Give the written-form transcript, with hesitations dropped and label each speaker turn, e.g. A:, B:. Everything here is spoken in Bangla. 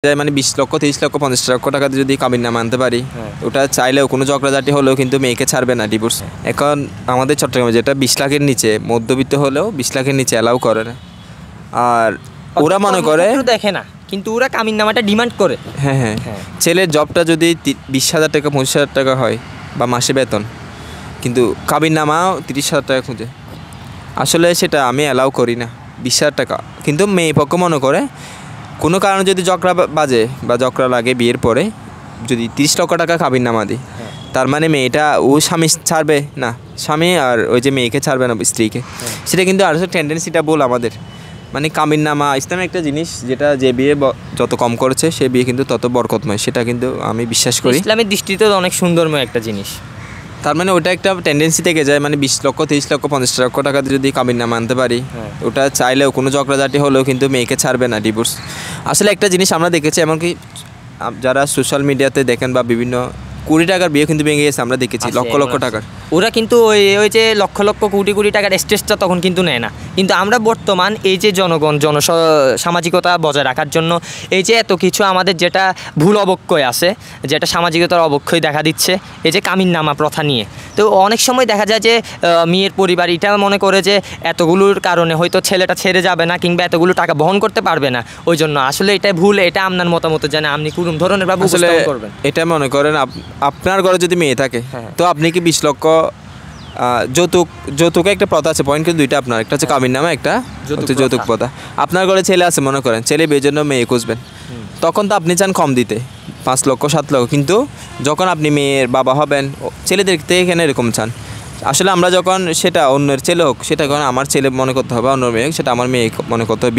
A: যায় মানে 20 লক্ষ 30 লক্ষ 50 লক্ষ টাকা যদি কাবিননামা আনতে পারি, ওটা চাইলেও কোনো ঝগড়াঝাটি হলেও কিন্তু মেয়েকে ছাড়বে না ডিভোর্স। এখন আমাদের চট্টগ্রামে যেটা 20 লাখের নিচে, মধ্যবিত্ত হলেও 20 লাখের নিচে অ্যালাউ করে না। আর ওরা মনে করে
B: দেখে না, কিন্তু ওরা কাবিননামাটা ডিমান্ড করে।
A: হ্যাঁ, ছেলের জবটা যদি 20,000 টাকা 25,000 টাকা হয় বা মাসে বেতন, কিন্তু কাবিননামাও 30,000 টাকা খুঁজে। আসলে সেটা আমি অ্যালাউ করি না। 20,000 টাকা কিন্তু মেয়ে পক্ষ মনে করে কোনো কারণে যদি ঝগড়া বাজে বা ঝগড়া লাগে বিয়ের পরে, যদি 30 লক্ষ টাকা কাবিননামা দিই, তার মানে মেয়েটা ও স্বামী ছাড়বে না, স্বামী আর ওই যে মেয়েকে ছাড়বে না স্ত্রীকে। সেটা কিন্তু আর টেন্ডেন্সিটা বল আমাদের, মানে কাবিননামা ইসলামের একটা জিনিস যেটা যে বিয়ে যত কম করেছে সে বিয়ে কিন্তু তত বরকতময়, সেটা কিন্তু আমি বিশ্বাস করি।
B: ইসলামের দৃষ্টিতে অনেক সুন্দরময় একটা জিনিস।
A: তার মানে ওটা একটা টেন্ডেন্সি থেকে যায়, মানে 20 লক্ষ 30 লক্ষ 50 লক্ষ টাকা যদি কাবিননামা আনতে পারি, ওটা চাইলেও কোনো ঝগড়াঝাটি হলেও কিন্তু মেয়েকে ছাড়বে না ডিভোর্স। আসলে একটা জিনিস আমরা দেখেছি, এমনকি যারা সোশ্যাল মিডিয়াতে দেখেন বা বিভিন্ন 20 টাকার বিয়ে কিন্তু ভেঙে গেছে, আমরা দেখেছি লক্ষ লক্ষ টাকার।
B: ওরা কিন্তু ওই যে লক্ষ লক্ষ কোটি কোটি টাকার স্টেজটা তখন কিন্তু নেয় না। কিন্তু আমরা বর্তমান এই যে জনগণ সামাজিকতা বজায় রাখার জন্য এই যে এত কিছু আমাদের যেটা ভুল অবক্ষয় আছে, যেটা সামাজিকতার অবক্ষয় দেখা দিচ্ছে এই যে কাবিননামা প্রথা নিয়ে, তো অনেক সময় দেখা যায় যে মেয়ের পরিবার এটা মনে করে যে এতগুলোর কারণে হয়তো ছেলেটা ছেড়ে যাবে না কিংবা এতগুলো টাকা বহন করতে পারবে না, ওই জন্য আসলে এটা ভুল। এটা আপনার মতামত জানে, আপনি কোন ধরনের ভাবে উপস্থাপন করবেন?
A: এটা মনে করেন আপনার ঘরে যদি মেয়ে থাকে, তো আপনি কি 20 লক্ষ যৌতুক একটা প্রথা আছে, পয়েন্ট কিন্তু দুইটা আপনার, একটা হচ্ছে কাবিননামা, একটা হচ্ছে যৌতুক প্রথা। আপনার ঘরে ছেলে আছে মনে করেন, ছেলে বিয়ের জন্য মেয়ে খুঁজবেন, তখন তো আপনি চান কম দিতে 5 লক্ষ 7 লক্ষ, কিন্তু যখন আপনি মেয়ের বাবা হবেন ছেলেদের থেকে এখানে এরকম চান। আসলে আমরা যখন সেটা অন্যের ছেলে হোক, সেটা যখন আমার ছেলে মনে করতে হবে, অন্য মেয়ে হোক সেটা আমার মেয়ে মনে করতে হবে।